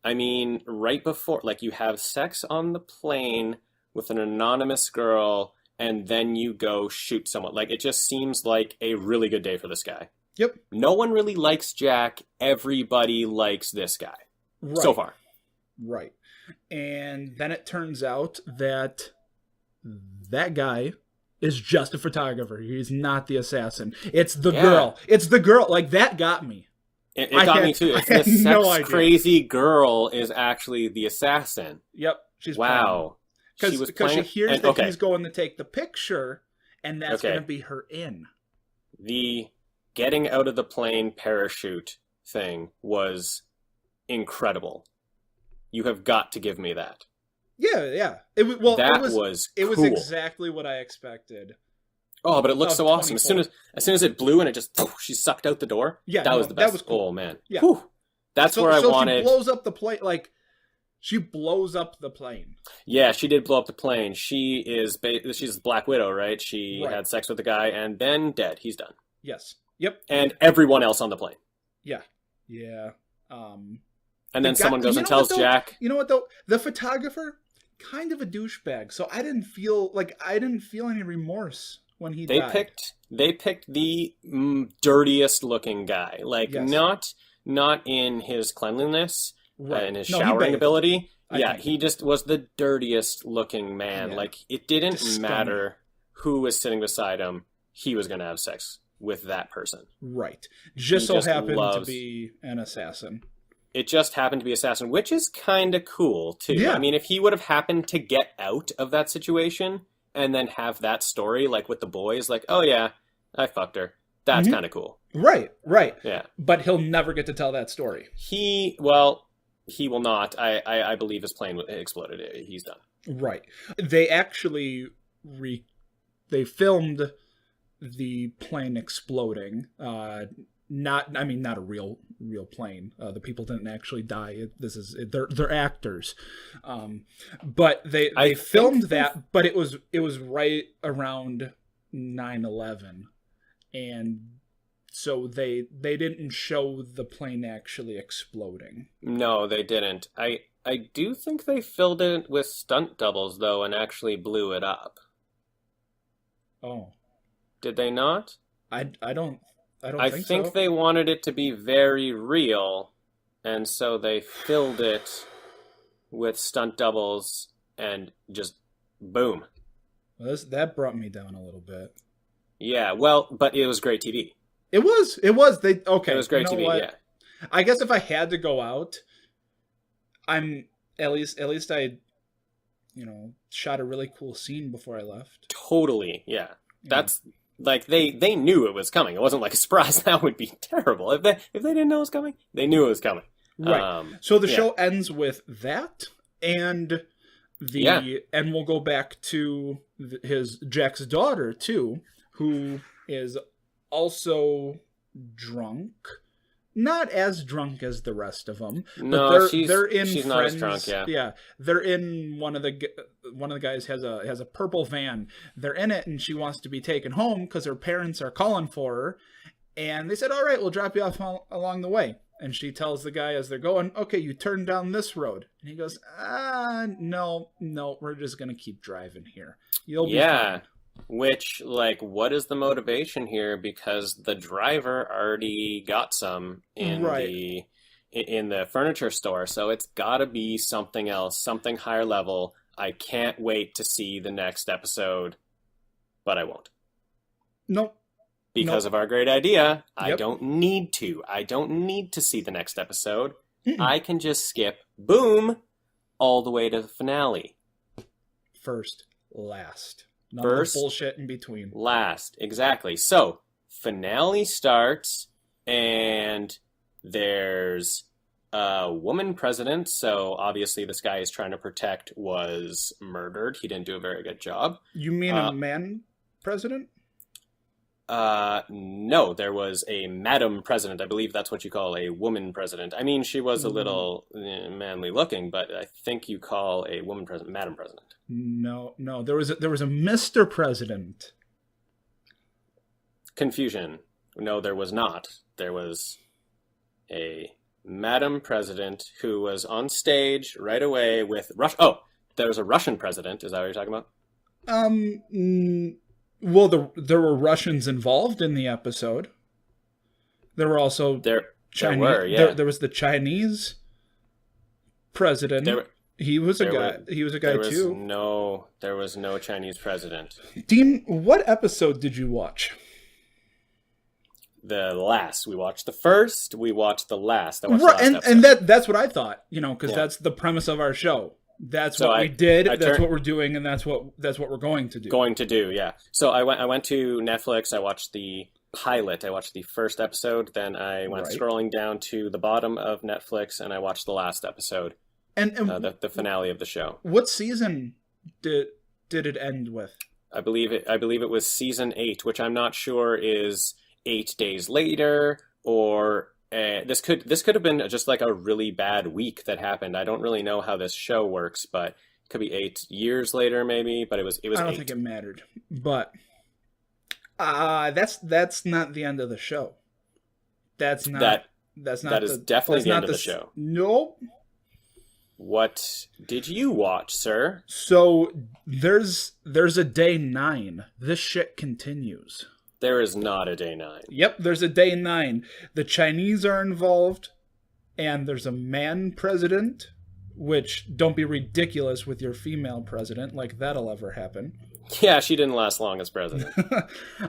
I mean, right before, like you have sex on the plane with an anonymous girl and then you go shoot someone. Like it just seems like a really good day for this guy. Yep. No one really likes Jack. Everybody likes this guy. Right. So far. Right. And then it turns out that guy is just a photographer. He's not the assassin. It's the girl. It's the girl. Like, that got me. It got me too. It's this sex-crazy girl is actually the assassin. Yep. She's wow. Because she hears that he's going to take the picture, and that's going to be her in. The getting out of the plane parachute thing was incredible. You have got to give me that. Yeah. It was cool. exactly what I expected. Oh, but it looks so awesome. As soon as it blew and it just she sucked out the door. Yeah, that was the best. That was cool. Oh man. Yeah. Whew. That's where I wanted. She blows up the plane. She blows up the plane. Yeah, she did blow up the plane. She's Black Widow, right? She had sex with the guy and then dead. He's done. Yes. Yep. And everyone else on the plane. Yeah. And then someone goes and tells Jack. You know what though? The photographer, kind of a douchebag. So I didn't feel any remorse when he died. They picked the dirtiest looking guy. Not in his cleanliness, in his showering ability. He just was the dirtiest looking man. Yeah. Like it didn't matter who was sitting beside him. He was going to have sex with that person. Right. Just happened to be an assassin. It just happened to be assassin, which is kind of cool, too. Yeah. I mean, if he would have happened to get out of that situation and then have that story, like with the boys, like, oh, yeah, I fucked her. That's kind of cool. Right. Yeah. But he'll never get to tell that story. He will not. I believe his plane exploded. He's done. Right. They actually they filmed the plane exploding. Not a real plane. The people didn't actually die. They're actors, but they filmed that. But it was right around 9/11, and so they didn't show the plane actually exploding. No, they didn't. I do think they filled it with stunt doubles though, and actually blew it up. Oh, did they not? I think so. They wanted it to be very real, and so they filled it with stunt doubles and just boom. Well, that brought me down a little bit. Yeah, well, but it was great TV. It was. It was great TV. What? Yeah. I guess if I had to go out, I'm at least I, shot a really cool scene before I left. Totally. Yeah. That's. Like, they knew it was coming. It wasn't like a surprise. That would be terrible. If they didn't know it was coming, they knew it was coming. Right. So the show ends with that, And and we'll go back to his Jack's daughter too, who is also drunk. Not as drunk as the rest of them. No, but they're in she's Friends. not as drunk. Yeah, they're in one of the guys has a purple van. They're in it, and she wants to be taken home because her parents are calling for her. And they said, "All right, we'll drop you off along the way." And she tells the guy as they're going, "Okay, you turn down this road." And he goes, no, we're just gonna keep driving here. You'll be fine." Which, like, what is the motivation here? Because the driver already got some in the furniture store, so it's got to be something else, something higher level. I can't wait to see the next episode, but I won't. Nope. Because of our great idea, I don't need to. I don't need to see the next episode. I can just skip, boom, all the way to the finale. First, last. None of the bullshit in between. Last, exactly. So, finale starts, and there's a woman president, so obviously this guy is trying to protect was murdered. He didn't do a very good job. You mean a man president? No, there was a madam president. I believe that's what you call a woman president. I mean, she was a little manly looking, but I think you call a woman president madam president. No, there was a Mr. President. Confusion. No, there was not. There was a madam president who was on stage right away with there was a Russian president. Is that what you're talking about? Well, there were Russians involved in the episode. There were also Chinese. There was the Chinese president. He was a guy too. There was no Chinese president. Dean, what episode did you watch? The last. We watched the first. We watched the last. And that's what I thought. Because that's the premise of our show. That's what we did. That's what we're doing, and that's what we're going to do. Yeah. So I went to Netflix. I watched the pilot. I watched the first episode. Then I went scrolling down to the bottom of Netflix, and I watched the last episode, and the finale of the show. What season did it end with? I believe it was season 8, which I'm not sure is 8 days later or. This could have been just like a really bad week that happened. I don't really know how this show works, but it could be 8 years later, maybe. But it was. I don't think it mattered. But that's not the end of the show. That is definitely the end of the show. Nope. What did you watch, sir? So there's a day 9. This shit continues. There is not a day 9. Yep, there's a day 9. The Chinese are involved, and there's a man president, which don't be ridiculous with your female president, like that'll ever happen. Yeah, she didn't last long as president.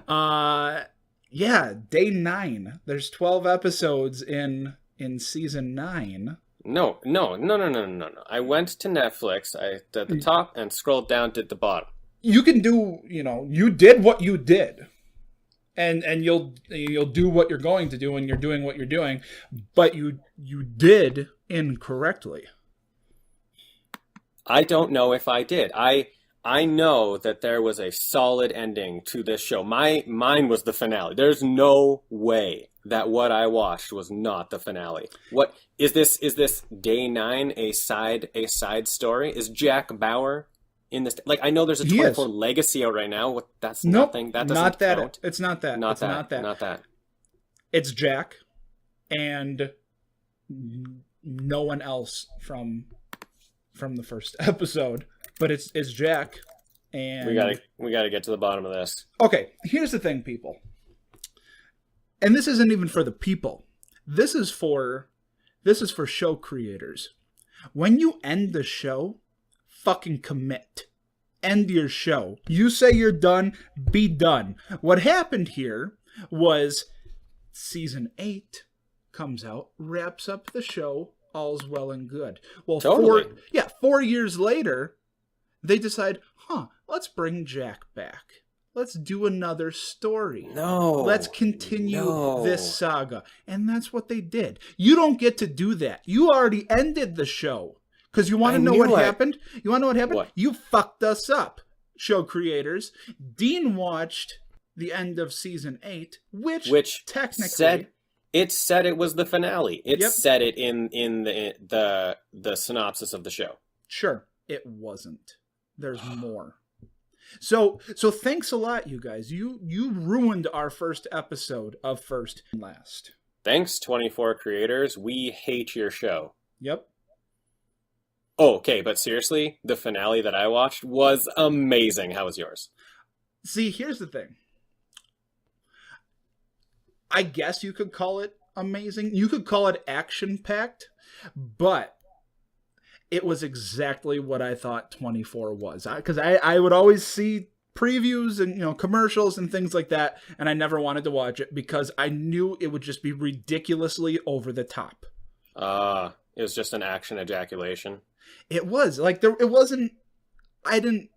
Yeah, day 9. There's 12 episodes in season 9. No. I went to Netflix, I did the top, and scrolled down to the bottom. You can do, you did what you did. And you'll do what you're going to do, and you're doing what you're doing, but you did incorrectly. I don't know if I did. I know that there was a solid ending to this show. Mine was the finale. There's no way that what I watched was not the finale. What is this? Is this day 9 a side story? Is Jack Bauer in this? Like, I know there's a 24 Legacy out right now. That's nothing. That doesn't count. It's not that. Not that. It's Jack and no one else from the first episode, but it's Jack, and we gotta get to the bottom of this. Okay, here's the thing, people, and this isn't even for the people. This is for show creators. When you end the show, fucking commit. End your show. You say you're done, be done. What happened here was season 8 comes out, wraps up the show, all's well and good. Well, totally. 4 years later, they decide, let's bring Jack back. Let's do another story. No. Let's continue this saga. And that's what they did. You don't get to do that. You already ended the show. Because you want to know what happened? You want to know what happened? What? You fucked us up, show creators. Dean watched the end of season 8, which technically said it was the finale. It said it in the synopsis of the show. Sure, it wasn't. There's more. So thanks a lot, you guys. You ruined our first episode of First and Last. Thanks, 24 creators. We hate your show. Yep. Oh, okay, but seriously, the finale that I watched was amazing. How was yours? See, here's the thing. I guess you could call it amazing. You could call it action-packed, but it was exactly what I thought 24 was. Because I would always see previews and commercials and things like that, and I never wanted to watch it because I knew it would just be ridiculously over the top. It was just an action ejaculation. It was like it wasn't. I didn't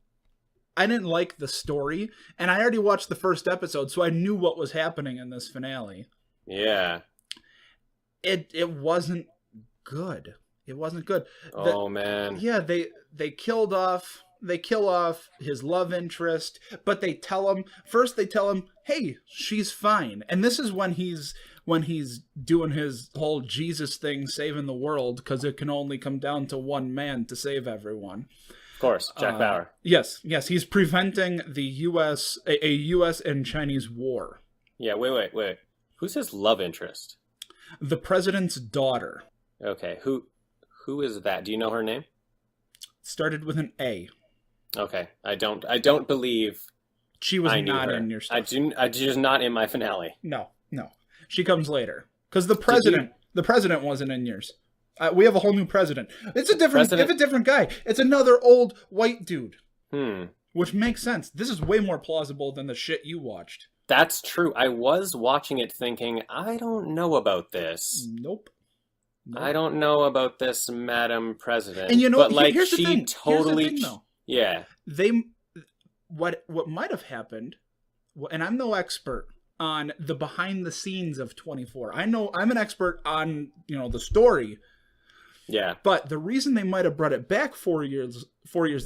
like the story, and I already watched the first episode, so I knew what was happening in this finale. Yeah. It wasn't good. It wasn't good. Man. Yeah, they kill off his love interest, but they tell him, hey, she's fine. And this is when he's doing his whole Jesus thing, saving the world, because it can only come down to one man to save everyone. Of course, Jack Bauer. Yes, he's preventing the a U.S. and Chinese war. Yeah, wait. Who's his love interest? The president's daughter. Okay, who is that? Do you know her name? Started with an A. Okay, I don't believe she was not in your stuff. She's not in my finale. No, she comes later because the president wasn't in yours. We have a whole new president. It's a different guy. It's another old white dude. Which makes sense. This is way more plausible than the shit you watched. That's true. I was watching it thinking, I don't know about this. Nope. I don't know about this, Madam President. And but here's the thing. Totally, here's the thing, though. Yeah. What might have happened, and I'm no expert on the behind the scenes of 24. I know I'm an expert on the story. Yeah. But the reason they might have brought it back 4 years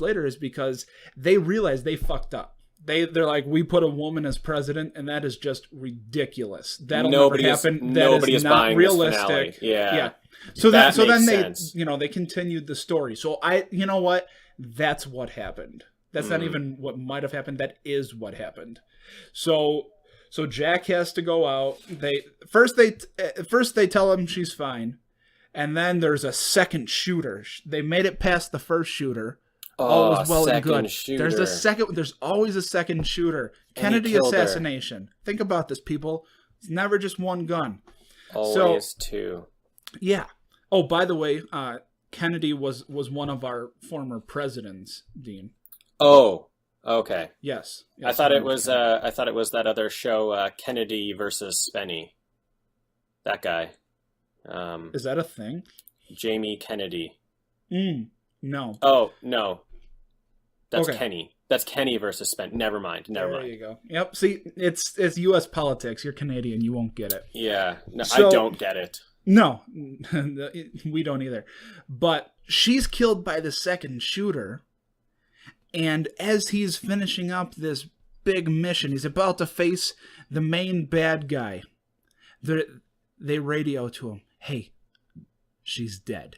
later is because they realized they fucked up. They're like, we put a woman as president, and that is just ridiculous. That'll never happen. That is not realistic. Yeah. So then they continued the story. So you know what? That's what happened. That's not even what might have happened. That is what happened. So Jack has to go out. First they tell him she's fine, and then there's a second shooter. They made it past the first shooter. All was well and good. Shooter. There's always a second shooter. Kennedy assassination. Think about this, people. It's never just one gun. Always two. Yeah. Oh, by the way, Kennedy was one of our former presidents, Dean. Oh, okay. Yes. I thought it was that other show, Kennedy versus Spenny. That guy. Is that a thing? Jamie Kennedy. No. Oh, no. That's okay. Kenny. That's Kenny versus Spence. Never mind. There you go. Yep. See, it's U.S. politics. You're Canadian. You won't get it. Yeah. No, I don't get it. No. We don't either. But she's killed by the second shooter. And as he's finishing up this big mission, he's about to face the main bad guy. They radio to him, hey, she's dead.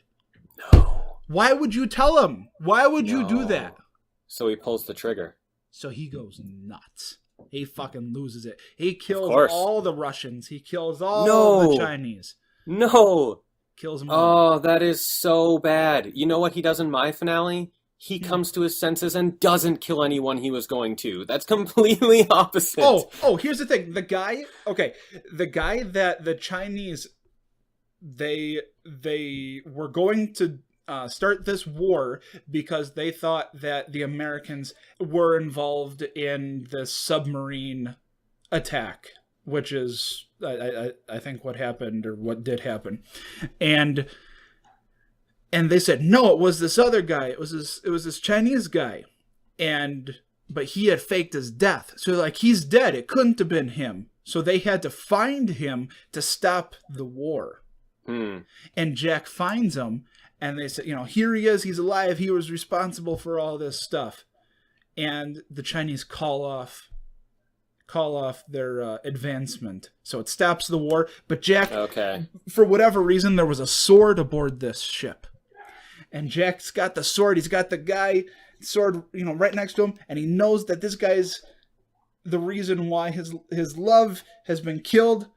No. Why would you tell him? Why would you do that? So he pulls the trigger. So he goes nuts. He fucking loses it. He kills all the Russians. He kills all the Chinese. No. Kills them all. Oh, that is so bad. You know what he does in my finale? He comes to his senses and doesn't kill anyone he was going to. That's completely opposite. Oh, here's the thing. The guy that the Chinese, they were going to start this war because they thought that the Americans were involved in the submarine attack, which is, I think, what happened or what did happen. And they said, no, it was this other guy. It was this Chinese guy. But he had faked his death. So like, he's dead. It couldn't have been him. So they had to find him to stop the war. And Jack finds him. And they said, here he is, he's alive, he was responsible for all this stuff. And the Chinese call off their advancement. So it stops the war. But Jack, for whatever reason, there was a sword aboard this ship. And Jack's got the sword. He's got the guy sword, right next to him. And he knows that this guy's the reason why his love has been killed.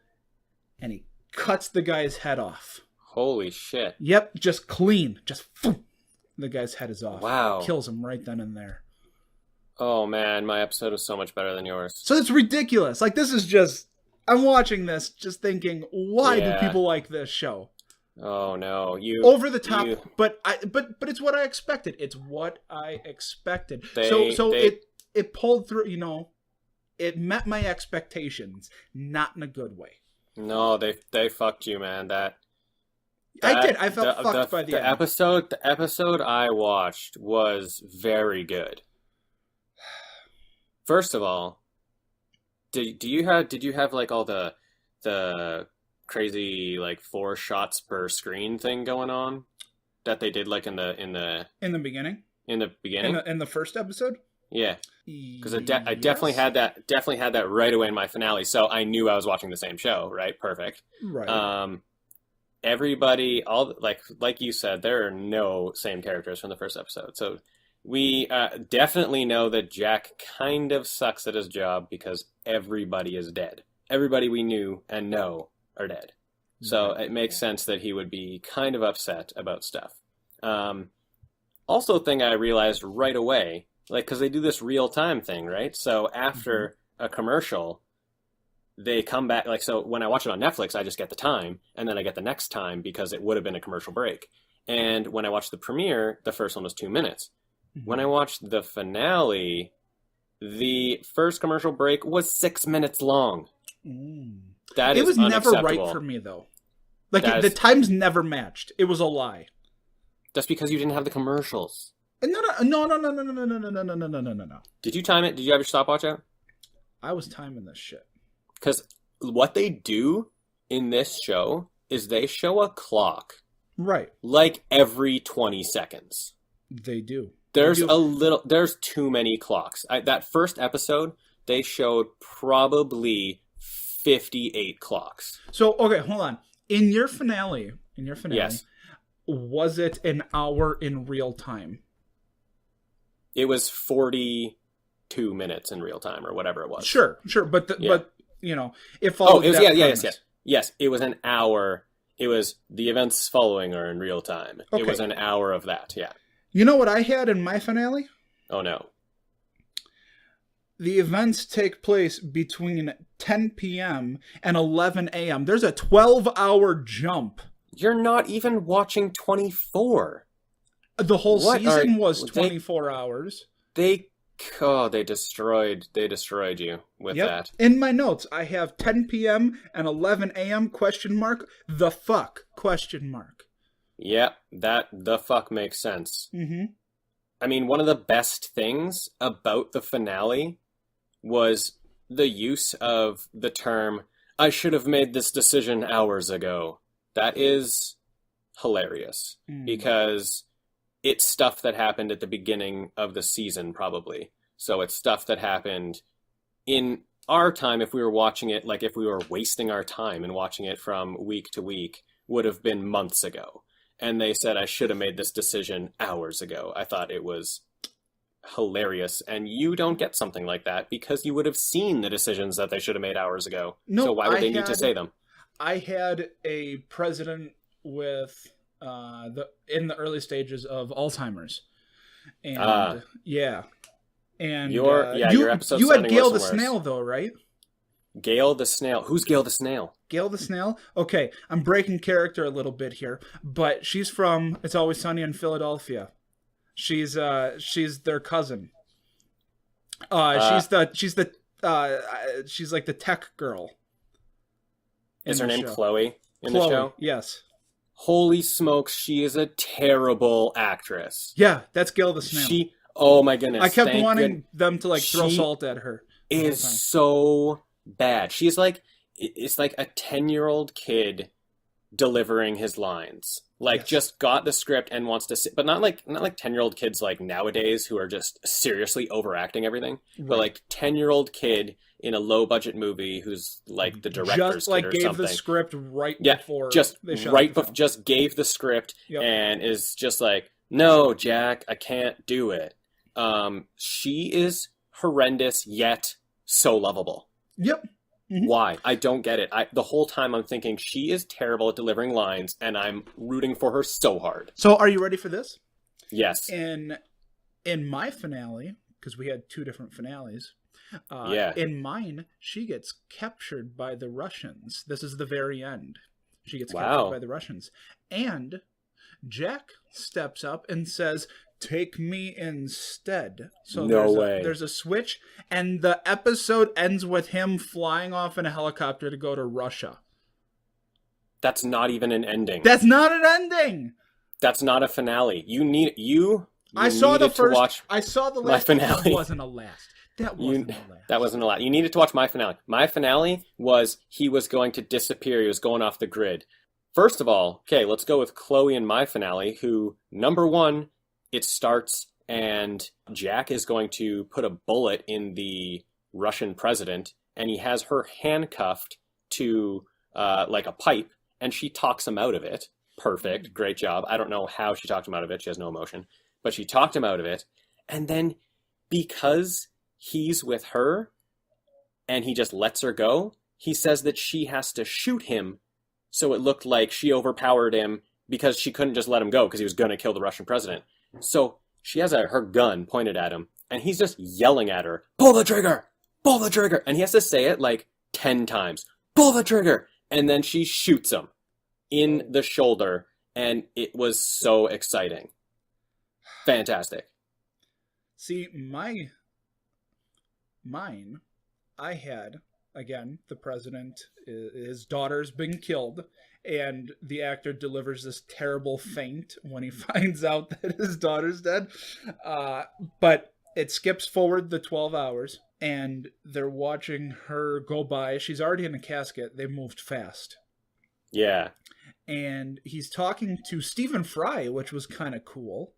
And he cuts the guy's head off. Holy shit. Yep, just clean. Just the guy's head is off. Wow. Kills him right then and there. Oh, man, my episode is so much better than yours. So it's ridiculous. Like, this is just... I'm watching this just thinking, why do people like this show? Oh, no. Over the top, but it's what I expected. It's what I expected. It pulled through, it met my expectations, not in a good way. No, they fucked you, man. I did. I felt fucked by the end. The episode I watched was very good. First of all, did you have like all the crazy like 4 shots per screen thing going on that they did like in the beginning? In the beginning? In the first episode? Yeah. Because I definitely had that right away in my finale, so I knew I was watching the same show, right? Perfect. Right. Everybody, like you said, there are no same characters from the first episode. So we definitely know that Jack kind of sucks at his job because everybody is dead. Everybody we knew and know are dead. So it makes sense that he would be kind of upset about stuff. Also, thing I realized right away, because they do this real-time thing, right? So after a commercial, they come back, so when I watch it on Netflix, I just get the time, and then I get the next time because it would have been a commercial break. And when I watched the premiere, the first one was 2 minutes. Mm-hmm. When I watched the finale, the first commercial break was 6 minutes long. That is unacceptable. It was never right for me, though. The times never matched. It was a lie. That's because you didn't have the commercials. No. Did you time it? Did you have your stopwatch out? I was timing this shit. Because what they do in this show is they show a clock. Right. Like every 20 seconds. They do. There's too many clocks. That first episode, they showed probably 58 clocks. So, okay, hold on. In your finale, yes. Was it an hour in real time? It was 42 minutes in real time or whatever it was. Sure. But it followed Yes, it was an hour. It was the events following are in real time. Okay. It was an hour of that, yeah. You know what I had in my finale? Oh, no. The events take place between 10 p.m. and 11 a.m. There's a 12-hour jump. You're not even watching 24. The whole season was 24 hours. They destroyed you with that. In my notes, I have 10 p.m. and 11 a.m. ? The fuck ? Yeah, that the fuck makes sense. Mm-hmm. I mean, one of the best things about the finale was the use of the term, I should have made this decision hours ago. That is hilarious because it's stuff that happened at the beginning of the season, probably. So it's stuff that happened in our time. If we were watching it, like if we were wasting our time and watching it from week to week, would have been months ago. And they said, I should have made this decision hours ago. I thought it was hilarious. And you don't get something like that because you would have seen the decisions that they should have made hours ago. No, so why would they need to say them? I had a president with in the early stages of Alzheimer's. And And your episode you had Gail the Snail though, right? Gail the Snail. Who's Gail the Snail? Gail the Snail? Okay, I'm breaking character a little bit here, but she's from It's Always Sunny in Philadelphia. She's their cousin. She's like the tech girl. Is her name Chloe in the show? Yes. Holy smokes, she is a terrible actress. Yeah, that's Gail the Snail. Oh my goodness. I kept wanting them to throw salt at her. Is so bad. She's like, it's like a 10-year-old kid delivering his lines. Like, just got the script and wants to sit, but not like 10-year-old kids like nowadays who are just seriously overacting everything. Right. But like 10-year-old kid in a low budget movie who's like the director's just like kid or gave something. The script right before just they shot right the film. Just gave the script and is just like, no, Jack, I can't do it. She is horrendous yet so lovable. Yep. Mm-hmm. Why? I don't get it. The whole time I'm thinking she is terrible at delivering lines, and I'm rooting for her so hard. So, are you ready for this? Yes. In my finale, because we had 2 different finales. In mine, she gets captured by the Russians. This is the very end. She gets captured by the Russians, and Jack steps up and says, "Take me instead." So there's a switch, and the episode ends with him flying off in a helicopter to go to Russia. That's not even an ending. That's not an ending. That's not a finale. I saw the first. Watch I saw the last. Finale. That wasn't a last. That wasn't a last. You needed to watch my finale. My finale was he was going to disappear. He was going off the grid. First of all, okay, let's go with Chloe in my finale, who, number one, it starts and Jack is going to put a bullet in the Russian president, and he has her handcuffed to like a pipe, and she talks him out of it. Perfect. Great job. I don't know how she talked him out of it. She has no emotion. But she talked him out of it. And then because he's with her and he just lets her go, he says that she has to shoot him. So it looked like she overpowered him because she couldn't just let him go because he was going to kill the Russian president. So she has her gun pointed at him, and he's just yelling at her, "Pull the trigger! Pull the trigger!" And he has to say it like 10 times. "Pull the trigger!" And then she shoots him in the shoulder, and it was so exciting. Fantastic. See, mine, I had, again, the president, his daughter's been killed, and the actor delivers this terrible feint when he finds out that his daughter's dead. But it skips forward the 12 hours, and they're watching her go by. She's already in a casket. They moved fast. Yeah. And he's talking to Stephen Fry, which was kind of cool.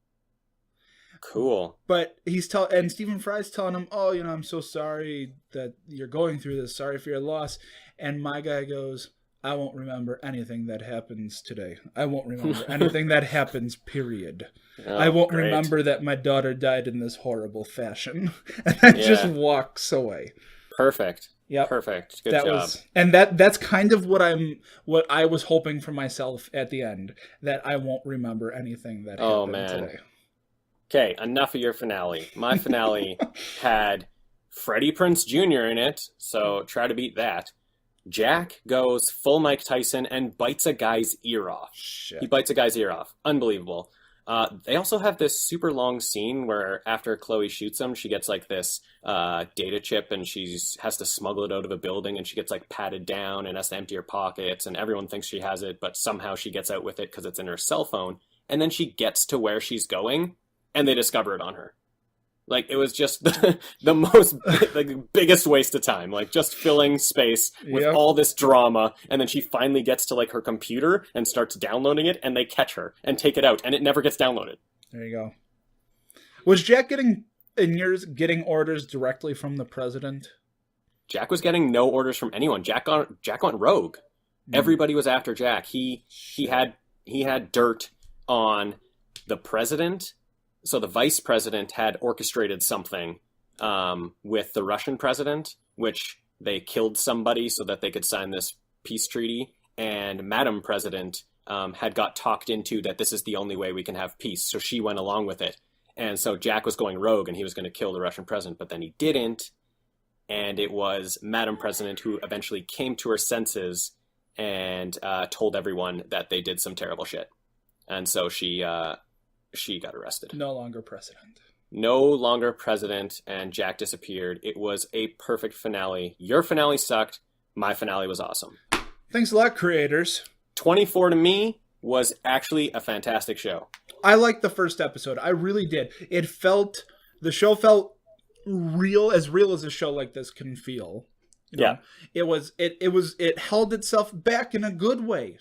Cool. But and Stephen Fry's telling him, "Oh, I'm so sorry that you're going through this. Sorry for your loss." And my guy goes, "I won't remember anything that happens today. I won't remember anything that happens, period. I won't remember that my daughter died in this horrible fashion." And then just walks away. Perfect. Yeah. Perfect. Good job. That's kind of what I was hoping for myself at the end, that I won't remember anything that happened today. Okay, enough of your finale. My finale had Freddie Prinze Jr. in it, so try to beat that. Jack goes full Mike Tyson and bites a guy's ear off. Shit. He bites a guy's ear off. Unbelievable. They also have this super long scene where after Chloe shoots him, she gets like this data chip, and she has to smuggle it out of a building, and she gets like patted down and has to empty her pockets, and everyone thinks she has it, but somehow she gets out with it because it's in her cell phone. And then she gets to where she's going, and they discover it on her. Like, it was just the most, biggest waste of time. Like, just filling space with all this drama, and then she finally gets to, like, her computer and starts downloading it, and they catch her and take it out, and it never gets downloaded. There you go. Was Jack getting orders directly from the president? Jack was getting no orders from anyone. Jack went rogue. Everybody was after Jack. He had dirt on the president. So the vice president had orchestrated something with the Russian president, which they killed somebody so that they could sign this peace treaty. And Madam President had got talked into that this is the only way we can have peace. So she went along with it. And so Jack was going rogue, and he was going to kill the Russian president, but then he didn't. And it was Madam President who eventually came to her senses and told everyone that they did some terrible shit. And so she got arrested. No longer president. No longer president, and Jack disappeared. It was a perfect finale. Your finale sucked. My finale was awesome. Thanks a lot, creators. 24 to me was actually a fantastic show. I liked the first episode. I really did. The show felt real as a show like this can feel. You know? It held itself back in a good way.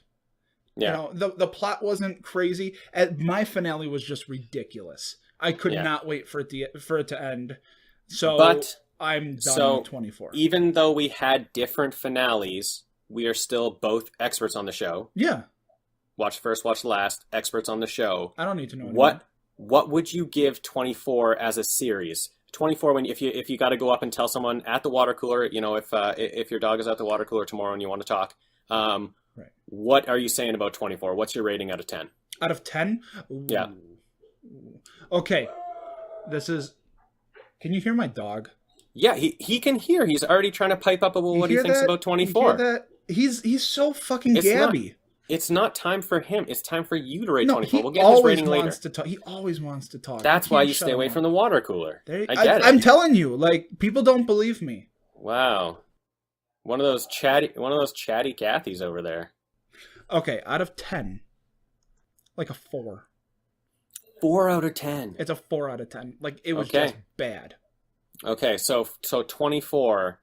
Yeah. The plot wasn't crazy. My finale was just ridiculous. I could not wait for it to end. So I'm done with 24. Even though we had different finales, we are still both experts on the show. Yeah. Watch first, watch last, experts on the show. I don't need to know anymore. What would you give 24 as a series? 24 when if you got to go up and tell someone at the water cooler, if your dog is at the water cooler tomorrow and you want to talk, right. What are you saying about 24? What's your rating out of 10? Out of 10? Yeah. Okay. Can you hear my dog? Yeah, he can hear. He's already trying to pipe up about what he thinks about 24. You hear that? He's so fucking gabby. It's not time for him. It's time for you to rate 24. We'll get his rating later. He always wants to talk. That's why you stay away from the water cooler. I get it. I'm telling you, people don't believe me. Wow. One of those chatty Cathys over there. Okay, out of 10, a 4. 4 out of 10. It's a 4 out of 10. It was just bad. Okay, so 24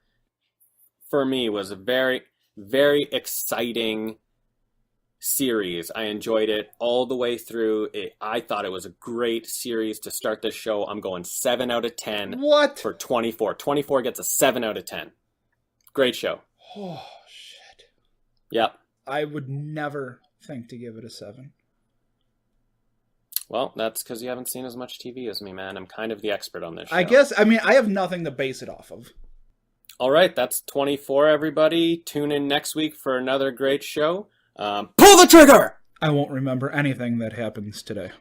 for me was a very, very exciting series. I enjoyed it all the way through. I thought it was a great series to start this show. I'm going 7 out of 10. What? For 24. 24 gets a 7 out of 10. Great show. Oh, shit. Yep. I would never think to give it a 7. Well, that's because you haven't seen as much TV as me, man. I'm kind of the expert on this show. I have nothing to base it off of. All right, that's 24, everybody. Tune in next week for another great show. Pull the trigger! I won't remember anything that happens today.